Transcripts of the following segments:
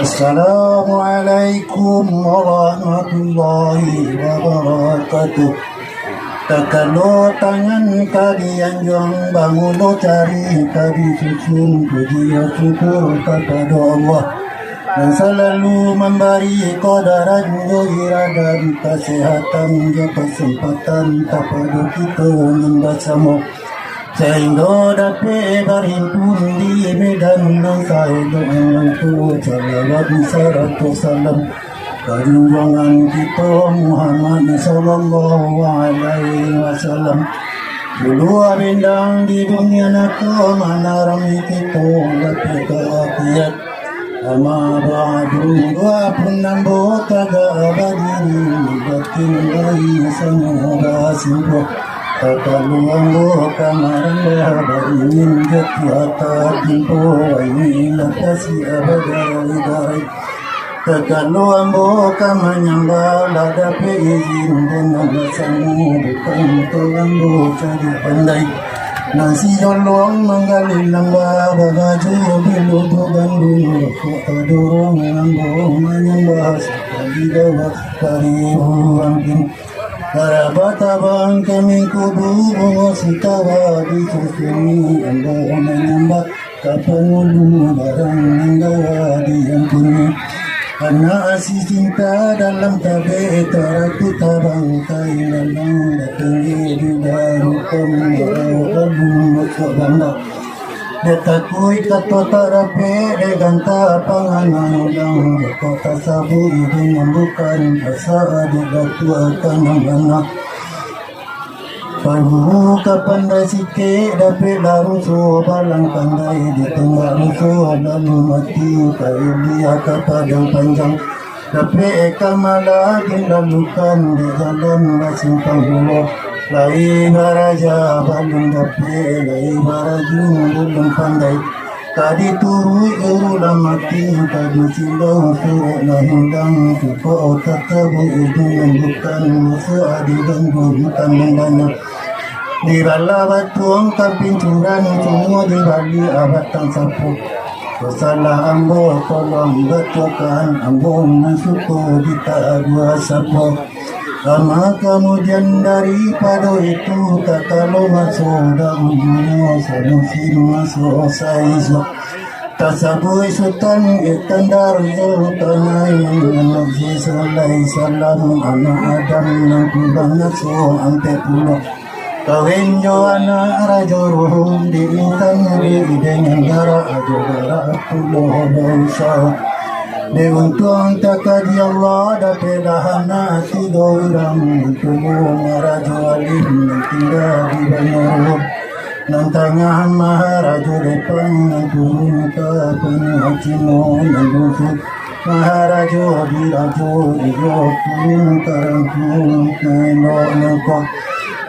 Assalamualaikum warahmatullahi wabarakatuh. Kalau tangan kalian yang bangun cari kali susun puji syukur kepada Allah yang selalu memberi qadaran iradah kesehatan dan kesempatan kepada kita bersama sehingga dapat berhimpun di medan saya dengan salawat serta salam junjungan kita Muhammad sallallahu alaihi wasallam. Dua bintang di dunia nak mana rami kita dapat keakiat. Ama ba'du wa penambo taga abadi batin dari semua simbo takaluango kamaran bahabarin jati hata timpo ini latasi abadari dari takaluango kamanyamba ladape izin dengan samu bukan tuango cari pandai nasi jolong menggali lamba bagaju bilu gandung adorong ngambo menyembah sekali dawat dari buangkin karabat abang kami kudu sitawa di susuni anda menyembah kapan ulu barang nanggawa diampuni karena asih cinta dalam tabe taraku tabangkai lalang datang di dalam kamu bangga detakui kata tarape deganta panganan ulang kota sabu ibu membukan asa ada tua kanang Paru kapan dah sikit dapat laru so balang pandai di tengah musuh lalu mati kaya dia kepadang panjang dapat kamala dilalukan di jalan simpang bulu lai baraja balung dapat lai barajung belum pandai tadi turui urulan mati tadi silau suruh lahindang kuko tatabu itu membukan musuh adi dan bukan mendana di bala batuang kapincuran semua di bali abatan sapu salah ambo tolong batukan ambo mensyukur di tak dua sapu lama kemudian daripada itu tak kalau masuk dalam dunia selusin masuk saizo tasabui sultan ikandar tanai anak salai salam anak adam yang kubang naso ante pulau kawin jo anak rajo ruhum di intan di dengan darah ajo darah pulau bangsa di untung takadi Allah dapat dahana tiga orang tubuh rajo alim yang tinggal di Banjarur nan tengah maharajo depan nan turun ke penuh cino nan busuk maharajo di rajo ijo turun karangkung nenok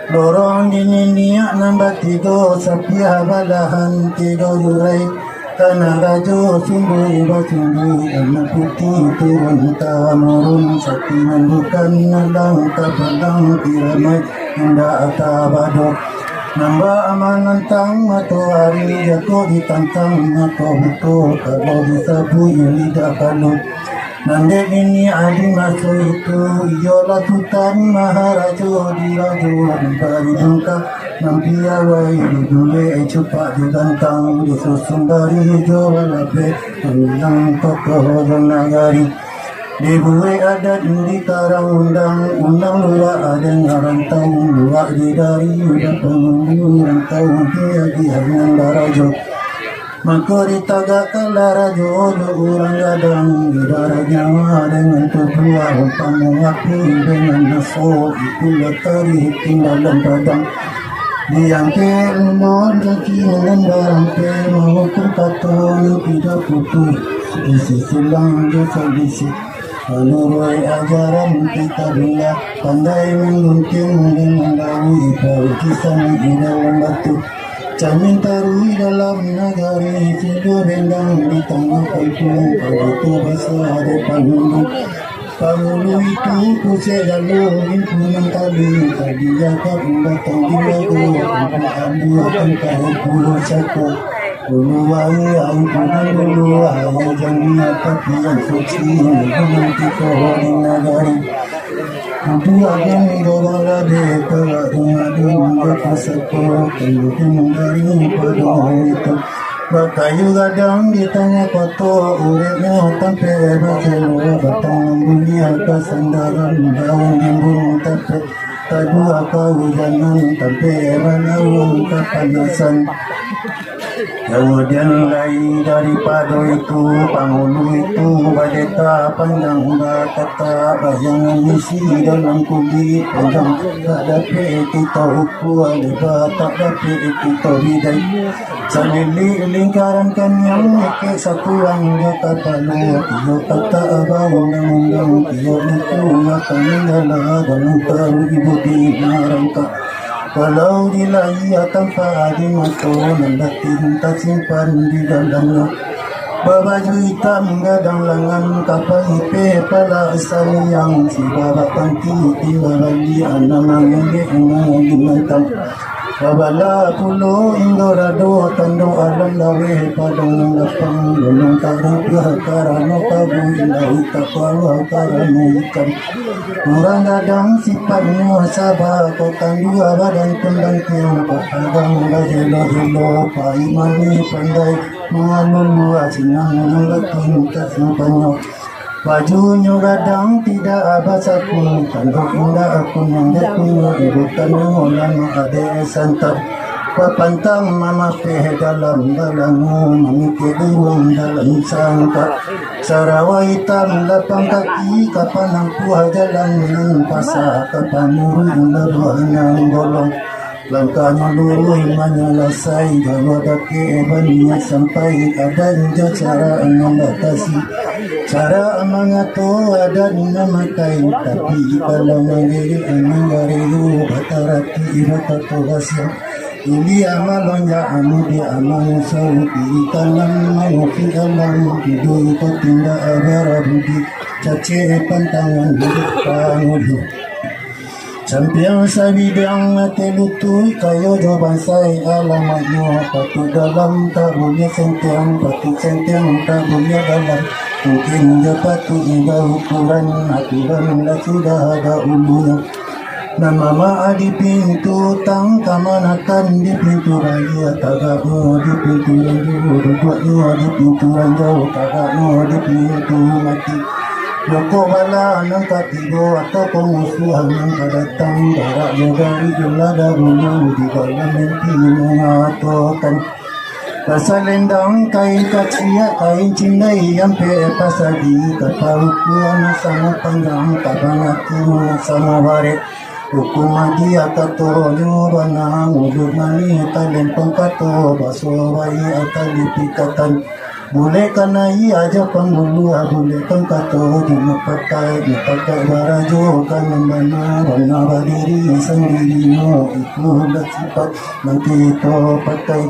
dorong dini niak nambah tiga sapi balahan tiga jurai tanah rajo sumbu iba sumbu anak putih turun tamurun sapi mendukan nadang tabalang tiramai indah atabado nambah amanan tang matahari jatuh ditantang atau betul kalau disabu lidah kalut nande ini adi masuk itu iyola tutan maharajo di rajuan bari dungka nampi awai dule cepat digantang disusun dari hijau walape ulang tokoh nagari dibuai adat di karang undang luar ada ngarantau luar di dari udah pengunjung rantau dia di hanya barajo maka ditagakkan rajo orang gadang di darah nyawa dengan tubuh pamuaku dengan naso itu latari tinggalan padang diangke umur kaki dengan barang pe maupun katon tidak putus isi silang dosa bisi menurut ajaran kita bila pandai mengunting dengan dawi bau kisah di dalam batu Camin tarui dalam nagari tiga bendang di tengah kampung begitu besar ada panggung pangulu itu pusat lalu himpunan tali tadi jaga datang di lagu untuk ambil tangkai pulau cakap Uluwai ampunan uluwai jami'a yang suci menanti kau nagari. Kudu agen gawala deka adun berpasaku kemudian dari pada itu. Bakayu gadang di tengah koto uripnya tampe berjelo batang dunia kesandaran daun embun tampe kedua kau jangan tampe menawang kepanasan. Kemudian lagi daripada itu penghulu itu badeta panjang kata bayangan isi dalam kulit panjang tak dapat kita ukur ada tak dapat kita bidai selili lingkaran kanyang ke satuan jata palu iyo kata abang undang-undang iyo itu akan mengalah dalam tahu ibu di marangka. Kalau dilai tanpa di mata nandatin tak simpan di dalamnya. Babaju hitam gadang lengan kapal ipe pala sayang si baba panti tiwalali anamang ngi mantam. Babala pulo indorado tando alam lawe padang lapang gunung tarang karano kabu ilahi kapal karano ikan. Orang gadang sifatnya sabah kau dua badan tendang tiang kadang bajelo pai mani pandai mengalulu asinang mengatin kesimpanyo. Bajunya gadang tidak abasaku tanduk muda aku nanggaku ibukan lama ada santap. Papantang mama pe dalam dalammu mengikir burung dalam sangka. Sarawa hitam lapang kaki kapan aku jalan dengan pasar kapan nurun labuan golong. Langkahnya lurus menyelasai kalau daki banyak sampai ada juga cara membatasi. Cara mengatur ada memakai tapi kalau negeri menggarilu batarati rata hasil. Ini amalnya anu di amal sauti kalam manufi alam hidup itu tindak abarabudi cace pantangan hidup pangudu. Sampiang sa bidang telutui kayo jawaban saya alamatnya pati dalam tak boleh sentiang pati sentiang tak boleh dalam mungkin dia patut juga ukuran aturan lah sudah ada ulunya. Nama maa di pintu tang kamanakan di pintu raya tagakno di pintu ranjau duduknya di pintu ranjau tagakno di pintu mati. Loko bala nang katigo atau pengusuhan yang datang darat dari jelada bulu di dalam mimpi mengatakan pasal lendang kain kacia kain cinai yang pasadi kaparukuan sama panjang kabangatu sama baret hukum dia kato nyurana ngudur mani talen pangkato baso bayi atali pikatan. Boleh kana ia aja penghulu boleh pangkato di mapakai barajo kana mana warna berdiri sendiri no itu sifat nanti to pakai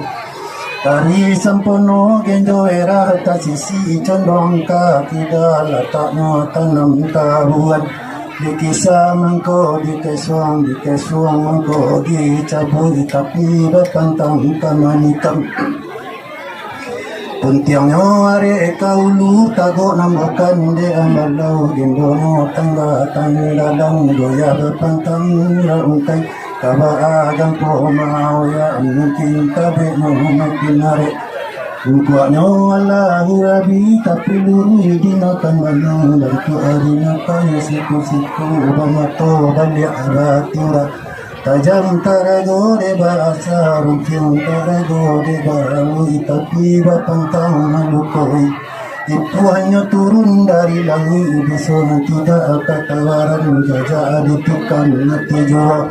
tari sempono genjo era ta sisi condong ka tidak letaknya tanam tabuan di kisah mengko di kesuang mengko di cabut tapi berpantang kamanikam. Puntiangnya are kaulu tago nambakan de amalau dindono tangga dalam goya berpantang raungkai kaba agang po mau ya mungkin tabe no makinare Kuatnya Allah rabi tapi luru dinakan mana dan tu arina kaya siku bamato balik aratira tajam tarago de bahasa rumpiang tarago de barui tapi bapantang malukoi itu hanya turun dari langit bisa tidak katawaran jajah ditukan nanti jua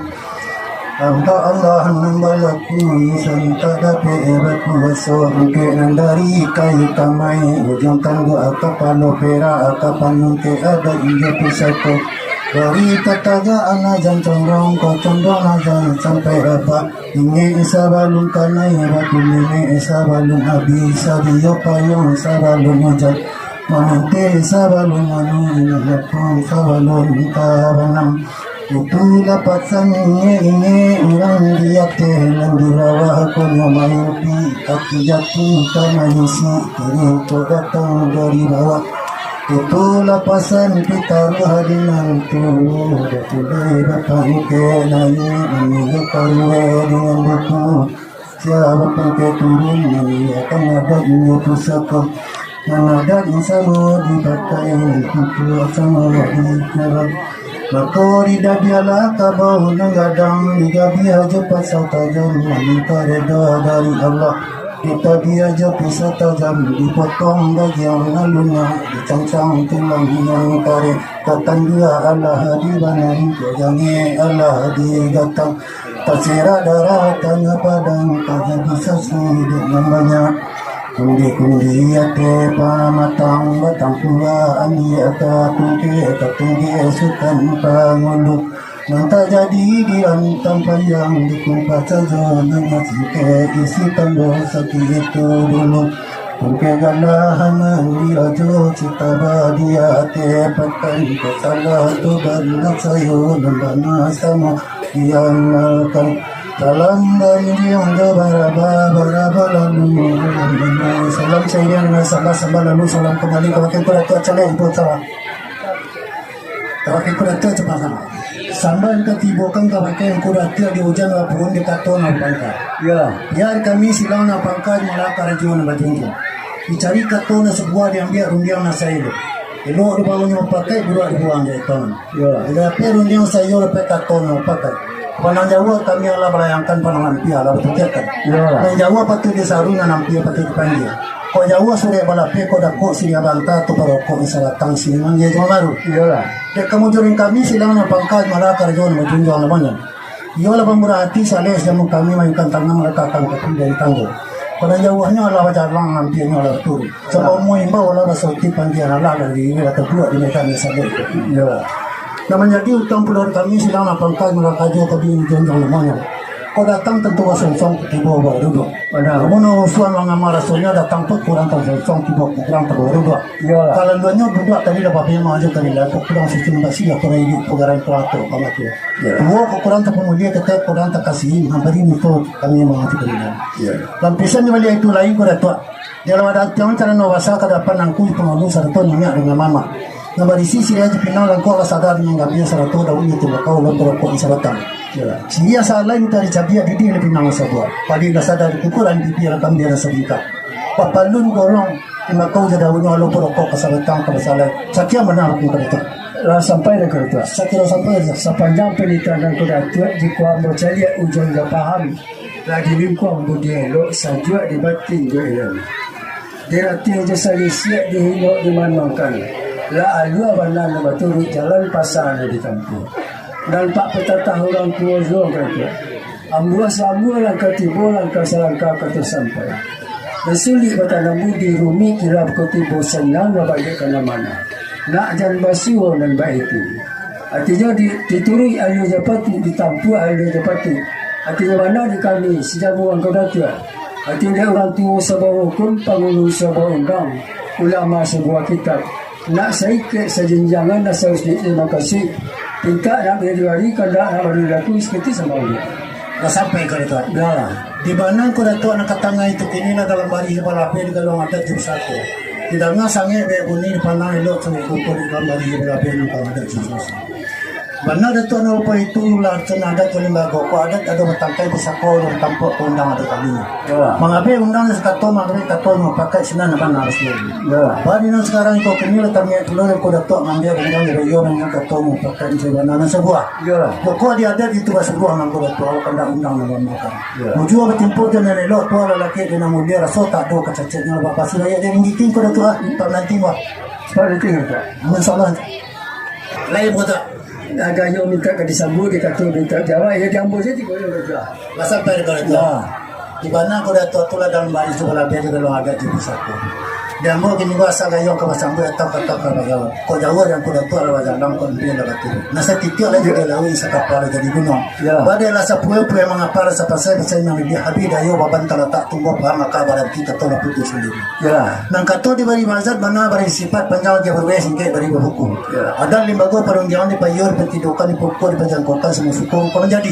Allah nambalaku santa dape eraku waso ke nandari kai kamai ujung tanggo akapalo pera akapanung ke ada injo pusako dari tataga ana jan condong ko condong ajan sampai apa ini isa balung kanai batu ini isa balung habis sabiyo payung isa balung hujan mamante isa balung anu lapang isa balung kabanam itu dapat sange ini orang dia telan di rawa ko punya mimpi, hati jatuh karena isi kini kau datang dari bawah. Itulah pasan kita berhadi nanti. Dah tulai datang ke nani, menunggu karwe dengan buku. Siapa pun ke turun ini akan ada ini pusaka. Yang ada insano dipakai itu sama dikerap. Maka tidak biarlah kabau nenggadang, tidak biar je pasal tajam, minta reda dari Allah. Kita biar je pisau tajam, dipotong bagian lalunya, dicangcang tulang yang kare. Katan dia Allah di banan, jangan Allah di gatang. Tersirat darah tengah padang, tak bisa sudah namanya. Kundi-kundi ate pamatang batang pula andi ata tunggi sukan pangulu nanta jadi di antang panjang di kumpas saja dengan singke isi tanda sakit itu dulu tungke galahan dirajo cita badia ate pakai kesalah tu balak sayo nambana sama diamalkan. Salam dari yang beraba lalu. Salam saya dengan sahabat lalu. Salam kembali ke wakil kuda calon buat salam. Wakil kuda cepat sama. Sambil ketibokan ke wakil kuda di hujan apapun di katon apangkat. Ya. Biar kami silang apangkat malah karajuan bajingku. Dicari katon sebuah diambil rundiang nasa itu. Ilo di bawahnya pakai budak dibuang dari katon. Ya. Tapi rundiang saya lepas katon pakai. Panang Jawa kami Allah melayangkan panangan pia lah bertujukan. Panang Jawa patu di sarungan nampi patu di panggil. Kau Jawa sudah balape kau dah kau sini abanta tu perokok isalatang sini manggil cuma baru. Iyalah. Dek kamu jorin kami silang na pangkat malah karjon berjunjung namanya. Iyalah pemurah hati saleh jamu kami mainkan tangan mereka akan kepi dari tangguh. Panang Jawanya Allah baca lang nampi nya Allah turi. Sebab mu imbau Allah rasulti panggil Allah dari ini kedua di mereka ni saleh. Iyalah. Namanya di utang pulau kami silang na pangkat mereka jo kepi junjung namanya. Kau datang tentu wasong tiba baru dua. Pada mana usuan mengamar rasulnya datang pun kurang wasong tiba kurang baru dua. Kalau duanya berdua tadi dapat yang maju tadi lah. Kurang sistem basi ya kurang ini pegaran pelaku kamu tu. Dua kurang tak pemulia kita kurang tak kasih. Hampir ini tu kami mengerti kalian. Lampisan ni balik itu lain kurang tua. Dalam ada jangan cara nawasa kadapan angku pengalu sarto nanya dengan mama. Nampak di sisi dia pinang langkau sadar dengan gabian sarto dah unyu tu kau lampau kau isabatan. Dia salah minta dicabia di lebih nang sebuah. Padi dah sadar ukuran pipi rakam dia sabika. Papalun golong ima kau jadi unyu lalu perokok kesalahan kebesaran. Sakia mana aku kata. Sampai dah kata. Sakia sampai sepanjang penelitian dan kedatuan jika bercaya ujung dah paham. Lagi lingkuang budaya lo saja dibatin dia. Dia hati jasa siap dihino dimanakan. La alua bandang betul jalan pasar di kampung. Dan pak petata orang tua zong kata. Ambuah sambuah langkah tibo langkah selangkah kata sampai. Dan sulit bertanam budi rumi kira ketibo senang bagi kena mana. Nak jan basuh dan baik itu. Artinya diturui ayu japati ditampu ayu japati. Artinya mana di kami sejak buang kau datua. Artinya orang tua sebuah hukum penghulu sebuah undang ulama sebuah kitab. Nak saikit sejenjangan dan seharusnya terima kasih. Tingkat nak berdiri kalau nak berdiri seperti sama dia. Dah sampai ke itu. Dah. Di mana kau datuk nak katanga itu kini nak dalam bari balape di kalau ada jam satu. Tidak ngah sange be bunyi pandang elok sampai kumpul di dalam bari balape di kalau ada jam satu. Mana datuk nak apa itu ular tenaga kelimbaga ko adat ada bertangkai besako dan tampuk undang ada kalinya. Mengabe undang sekato mengabe kato pakai sinan apa harus dia. Bari nan sekarang itu kini letaknya dulu ko datuk mengambil undang dari yo dengan kato pakai sebana sebuah. Ko dia ada itu sebuah nganggo datuk kalau undang nan makan. Mujua bertimpo dengan elok to lelaki dengan mulia rasa tak do kecacetnya bapa saya dia ngiting ko datuk nanti mah. Seperti itu. Masalah. Lain betul. Agak yo minta ke disambut dia kata minta jawab ya diambil je ti boleh kerja. Masa per kalau tu. Di mana aku dah tua dalam bari sekolah biasa kalau ada di pusatku. Dan mo kini wasa gayo ka masambu atau kata gayo. Ko jawar yang kuda tua rawa jalang kon dia dapat tu. Nasa titio lagi dia lawi sa kapal jadi gunung. Badai lah sa puyo-puyo mga para sa pasay yang lebih habis dayo babantala tak tunggu paham kabar kita tola putus sendiri. Nang kato di bari mazat mana bari sifat panjang dia berwes hingga bari hukum. Ada limbago parung jangan di payor petidukan di pokok di panjang kota semua suku kau menjadi.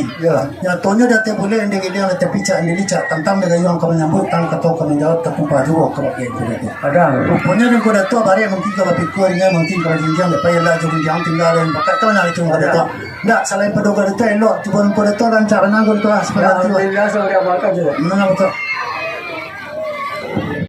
Ya tonyo date boleh ende gede yang tapi cak ende cak tantang dengan yang kau menyambut tang kato kau menjawab tapi padu kau pakai itu. Rupanya dengan kau dato bari mungkin kau pikirnya mungkin kau jinjang lepas yang laju jinjang tinggal dan bakat kau nak itu kau dato. Ndak selain pedoga dato elok cuma kau dato lancar nanggur tu seperti itu. Mana betul?